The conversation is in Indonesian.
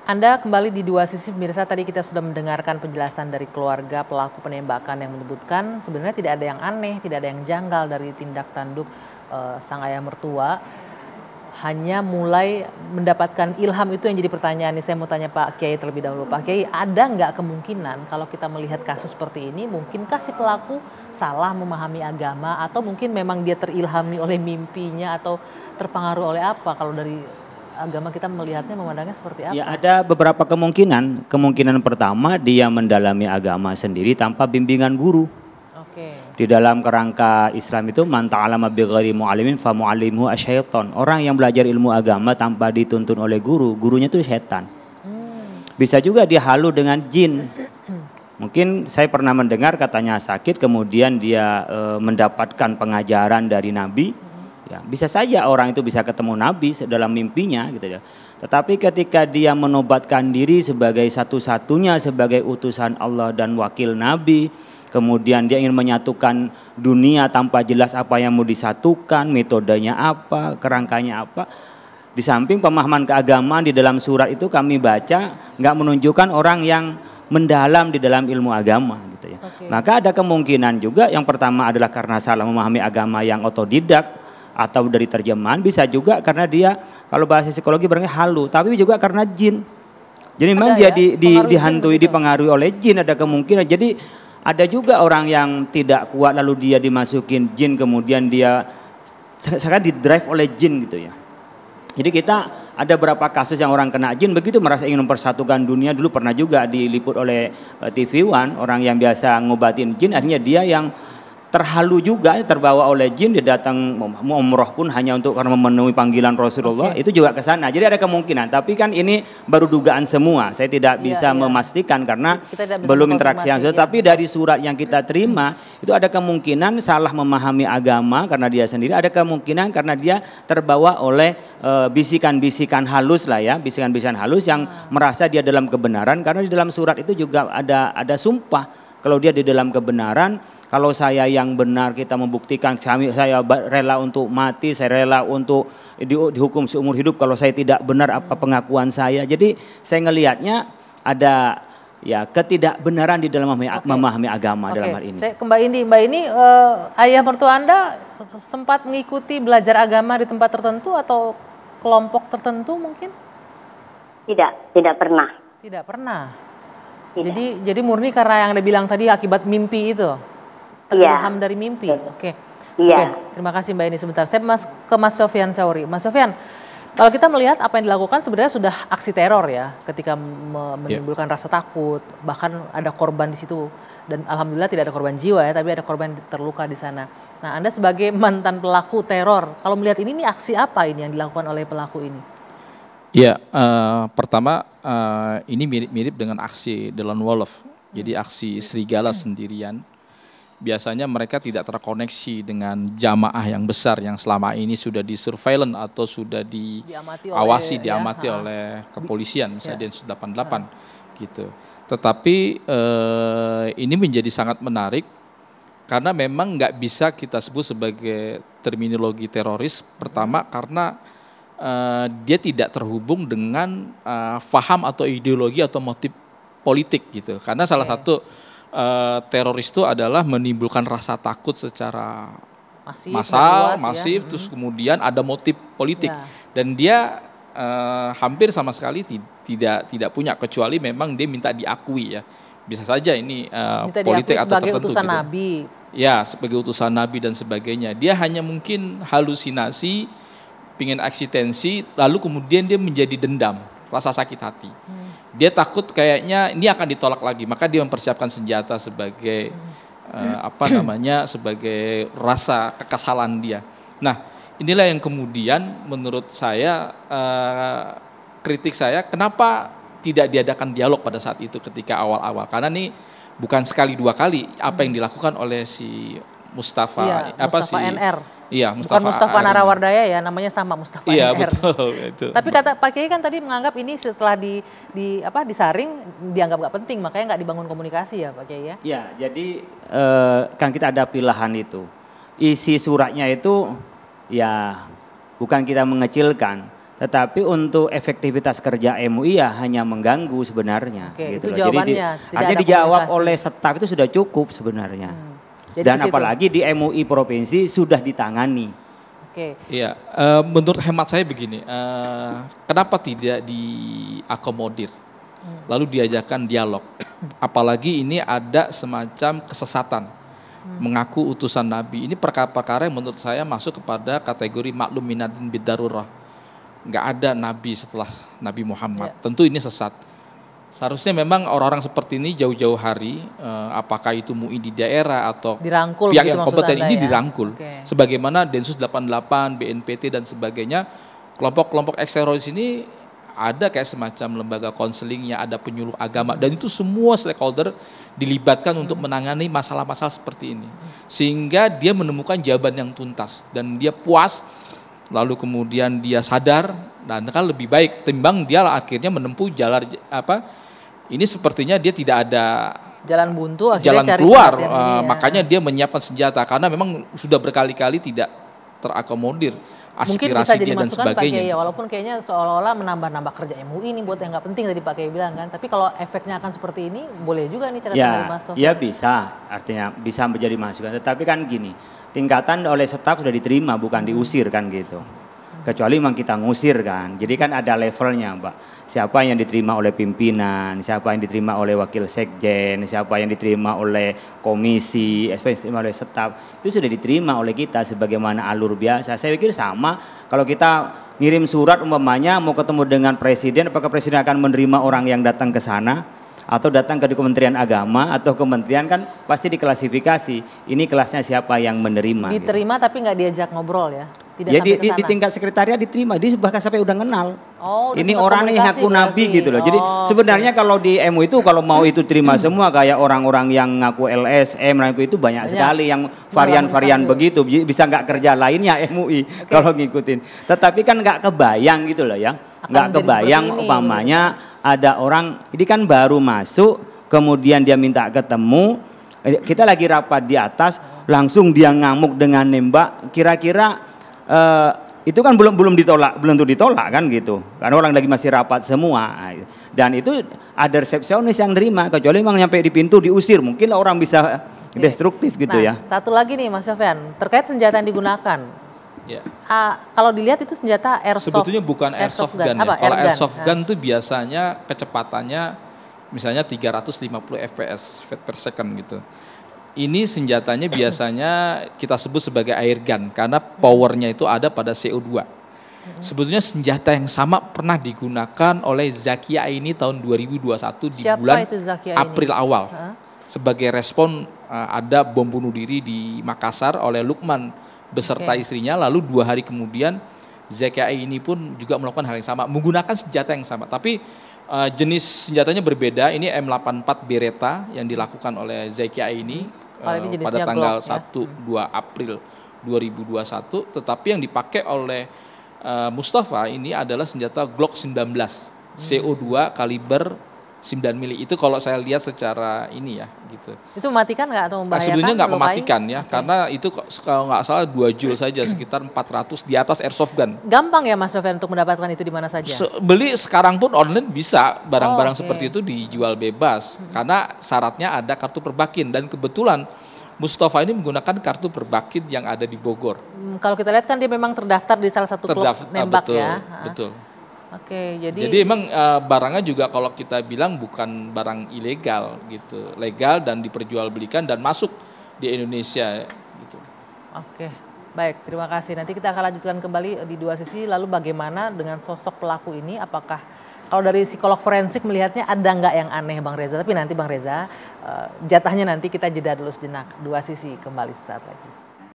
Anda kembali di Dua Sisi pemirsa, tadi kita sudah mendengarkan penjelasan dari keluarga pelaku penembakan yang menyebutkan sebenarnya tidak ada yang aneh, tidak ada yang janggal dari tindak tanduk sang ayah mertua. Hanya mulai mendapatkan ilham itu yang jadi pertanyaan nih. Saya mau tanya Pak Kiai terlebih dahulu. Pak Kiai, ada nggak kemungkinan kalau kita melihat kasus seperti ini, mungkinkah si pelaku salah memahami agama atau mungkin memang dia terilhami oleh mimpinya atau terpengaruh oleh apa? Kalau dari agama kita melihatnya memandangnya seperti apa? Ya, ada beberapa kemungkinan. Kemungkinan pertama dia mendalami agama sendiri tanpa bimbingan guru. Oke. Di dalam kerangka Islam itu man ta'allama bighairi mu'allimin fa mu'allimuhu asyaiton. Orang yang belajar ilmu agama tanpa dituntun oleh guru, gurunya itu setan. Bisa juga dia halu dengan jin. Mungkin saya pernah mendengar katanya sakit kemudian dia mendapatkan pengajaran dari Nabi. Ya, bisa saja orang itu bisa ketemu Nabi dalam mimpinya gitu ya. Tetapi ketika dia menobatkan diri sebagai satu-satunya sebagai utusan Allah dan wakil Nabi, kemudian dia ingin menyatukan dunia tanpa jelas apa yang mau disatukan, metodenya apa, kerangkanya apa. Di samping pemahaman keagamaan di dalam surat itu kami baca nggak menunjukkan orang yang mendalam di dalam ilmu agama gitu ya. Maka ada kemungkinan juga yang pertama adalah karena salah memahami agama yang otodidak atau dari terjemahan, bisa juga karena dia kalau bahasa psikologi barangnya halu, tapi juga karena jin. Jadi memang dia dihantui, dipengaruhi oleh jin, ada kemungkinan. Jadi ada juga orang yang tidak kuat lalu dia dimasukin jin kemudian dia sekarang didrive oleh jin gitu ya. Jadi kita ada beberapa kasus yang orang kena jin begitu merasa ingin mempersatukan dunia. Dulu pernah juga diliput oleh TV One, orang yang biasa ngobatin jin akhirnya dia yang terhalu juga, terbawa oleh jin, dia datang umroh pun hanya untuk karena memenuhi panggilan Rasulullah. Itu juga ke sana. Jadi ada kemungkinan, tapi kan ini baru dugaan semua. Saya tidak bisa memastikan karena belum interaksi langsung. Tapi dari surat yang kita terima itu ada kemungkinan salah memahami agama karena dia sendiri, ada kemungkinan karena dia terbawa oleh bisikan-bisikan halus lah ya, bisikan-bisikan halus yang merasa dia dalam kebenaran karena di dalam surat itu juga ada sumpah. Kalau dia di dalam kebenaran, kalau saya yang benar kita membuktikan saya rela untuk mati, saya rela untuk dihukum seumur hidup kalau saya tidak benar apa pengakuan saya. Jadi saya ngelihatnya ada ya ketidakbenaran di dalam memahami agama dalam hal ini. Saya ke Mbak Indi, ayah mertua Anda sempat mengikuti belajar agama di tempat tertentu atau kelompok tertentu mungkin? Tidak pernah. Tidak pernah. Tidak. Jadi murni karena yang Anda bilang tadi akibat mimpi itu, terilham dari mimpi. Oke. Terima kasih Mbak Ini. Sebentar, saya ke Mas Sofyan Sauri. Mas Sofyan, kalau kita melihat apa yang dilakukan sebenarnya sudah aksi teror ya, ketika menimbulkan rasa takut, bahkan ada korban di situ dan alhamdulillah tidak ada korban jiwa ya, tapi ada korban terluka di sana. Nah, Anda sebagai mantan pelaku teror, kalau melihat ini aksi apa ini yang dilakukan oleh pelaku ini? Ya, pertama ini mirip-mirip dengan aksi The Lone Wolf, jadi aksi serigala sendirian. Biasanya mereka tidak terkoneksi dengan jamaah yang besar yang selama ini sudah di surveillance atau sudah diamati oleh kepolisian, misalnya Densus 88 gitu. Tetapi ini menjadi sangat menarik karena memang nggak bisa kita sebut sebagai terminologi teroris. Pertama karena dia tidak terhubung dengan faham atau ideologi atau motif politik gitu. Karena salah satu teroris itu adalah menimbulkan rasa takut secara masif, terus kemudian ada motif politik dan dia hampir sama sekali tidak punya, kecuali memang dia minta diakui ya. Bisa saja ini politik atau tertentu utusan gitu. Nabi. Ya, sebagai utusan Nabi dan sebagainya. Dia hanya mungkin halusinasi, pingin eksistensi, lalu kemudian dia menjadi dendam, rasa sakit hati. Dia takut kayaknya ini akan ditolak lagi, maka dia mempersiapkan senjata sebagai sebagai rasa kekesalan dia. Nah, inilah yang kemudian menurut saya kritik saya, kenapa tidak diadakan dialog pada saat itu ketika awal-awal? Karena ini bukan sekali dua kali apa yang dilakukan oleh si Mustafa NR. Iya, bukan Mustafa Narawardaya ya, namanya sama Mustafa NR. Iya, betul itu. Tapi kata Pak Kiai kan tadi menganggap ini setelah disaring dianggap nggak penting, makanya nggak dibangun komunikasi ya Pak Kiai ya. Iya, jadi kan kita ada pilihan itu. Isi suratnya itu ya bukan kita mengecilkan, Tetapi untuk efektivitas kerja MUI ya hanya mengganggu sebenarnya. Oke, gitu itu loh. jawabannya. Jadi Tidak artinya ada dijawab komunikasi. oleh staf itu sudah cukup sebenarnya. Jadi Dan ke situ. apalagi di MUI provinsi sudah ditangani. Oke. Iya, menurut hemat saya begini, kenapa tidak diakomodir, lalu diajarkan dialog, apalagi ini ada semacam kesesatan, mengaku utusan Nabi, ini perkara-perkara yang menurut saya masuk kepada kategori maklum minadin bidarurah, nggak ada Nabi setelah Nabi Muhammad, tentu ini sesat. Seharusnya memang orang-orang seperti ini jauh-jauh hari, apakah itu MUI di daerah atau Dirangkul pihak gitu yang maksud kompeten Anda ini ya? dirangkul. Oke. Sebagaimana Densus 88, BNPT dan sebagainya, kelompok-kelompok eksteroris ini ada kayak semacam lembaga konselingnya, ada penyuluh agama, dan itu semua stakeholder dilibatkan untuk menangani masalah-masalah seperti ini. Sehingga dia menemukan jawaban yang tuntas dan dia puas, lalu kemudian dia sadar, dan kan lebih baik timbang dia akhirnya menempuh jalan ini sepertinya dia tidak ada Jalan buntu akhirnya jalan cari keluar, perhatian ini ya. makanya dia menyiapkan senjata karena memang sudah berkali-kali tidak terakomodir Mungkin bisa aspirasi jadi dia dan masukan Pak sebagainya. Kiai ya, walaupun kayaknya seolah-olah menambah-nambah kerja MUI ini buat yang nggak penting tadi Pak Kiai bilang kan. Tapi kalau efeknya akan seperti ini, boleh juga nih catatan dari Mas Sofyan. Ya bisa, artinya bisa menjadi masukan. Tetapi kan gini, tingkatan oleh staf sudah diterima, bukan diusir kan gitu. Kecuali memang kita ngusir kan. Jadi kan ada levelnya Mbak. Siapa yang diterima oleh pimpinan, siapa yang diterima oleh wakil sekjen, siapa yang diterima oleh komisi, siapa yang diterima oleh staf. Itu sudah diterima oleh kita sebagaimana alur biasa. Saya pikir sama kalau kita ngirim surat umpamanya mau ketemu dengan presiden, apakah presiden akan menerima orang yang datang ke sana? Atau datang ke Kementerian Agama atau kementerian kan pasti diklasifikasi. Ini kelasnya siapa yang menerima. Diterima tapi nggak diajak ngobrol ya? Tidak Ya sampai ke di sana? tingkat sekretariat diterima, dia bahkan sampai udah kenal. Oh, udah Ini sempat orang nih komunikasi ngaku nabi berarti. gitu loh. Jadi Oh, sebenarnya kalau di MU itu kalau mau itu terima semua kayak orang-orang yang ngaku LSM, ngaku itu banyak sekali yang varian-varian begitu. Bisa nggak kerja lainnya MUI kalau ngikutin. Tetapi kan nggak kebayang gitu loh ya. Nggak menjadi kebayang seperti ini, umpamanya ada orang ini kan baru masuk, kemudian dia minta ketemu, kita lagi rapat di atas, langsung dia ngamuk dengan nembak. Kira-kira itu kan belum ditolak, belum tentu ditolak kan gitu. Karena orang lagi masih rapat semua. Dan itu ada resepsionis yang nerima, kecuali memang nyampe di pintu diusir. Mungkin orang bisa destruktif gitu Nah, ya. satu lagi nih Mas Sofyan, terkait senjata yang digunakan. Ya. Kalau dilihat itu senjata airsoft. Sebetulnya bukan airsoft gun, ya. Apa? Kalau Air gun. airsoft gun itu biasanya kecepatannya misalnya 350 fps per second gitu. Ini senjatanya biasanya kita sebut sebagai air gun karena powernya itu ada pada CO2. Sebetulnya senjata yang sama pernah digunakan oleh Zakia Aini tahun 2021 di Siapa bulan itu Zakia Aini? April awal. Sebagai respon ada bom bunuh diri di Makassar oleh Lukman beserta istrinya, lalu 2 hari kemudian Zakia Aini pun juga melakukan hal yang sama, menggunakan senjata yang sama. Tapi jenis senjatanya berbeda. Ini M84 Beretta yang dilakukan oleh Zakia Aini pada tanggal Glock, 1-2 April 2021. Tetapi yang dipakai oleh Mustafa ini adalah senjata Glock 19 CO2 kaliber 9 mili. Itu kalau saya lihat secara ini ya gitu. Itu mematikan nggak atau membahayakan? Sebetulnya nggak mematikan ya, karena itu kalau nggak salah 2 joule saja, sekitar 400 di atas airsoft gun. Gampang ya Mas Sofyan untuk mendapatkan itu di mana saja? Beli sekarang pun online bisa, barang-barang seperti itu dijual bebas. Karena syaratnya ada kartu perbakin, dan kebetulan Mustafa ini menggunakan kartu perbakin yang ada di Bogor. Kalau kita lihat kan dia memang terdaftar di salah satu klub nembak betul, ya. Betul. Oke, jadi emang barangnya juga kalau kita bilang bukan barang ilegal gitu, legal dan diperjualbelikan dan masuk di Indonesia gitu. Oke, baik, terima kasih. Nanti kita akan lanjutkan kembali di dua sisi. Lalu bagaimana dengan sosok pelaku ini? Apakah kalau dari psikolog forensik melihatnya ada nggak yang aneh Bang Reza? Tapi nanti Bang Reza jatahnya nanti kita jeda dulu sejenak. Dua sisi kembali sesaat lagi.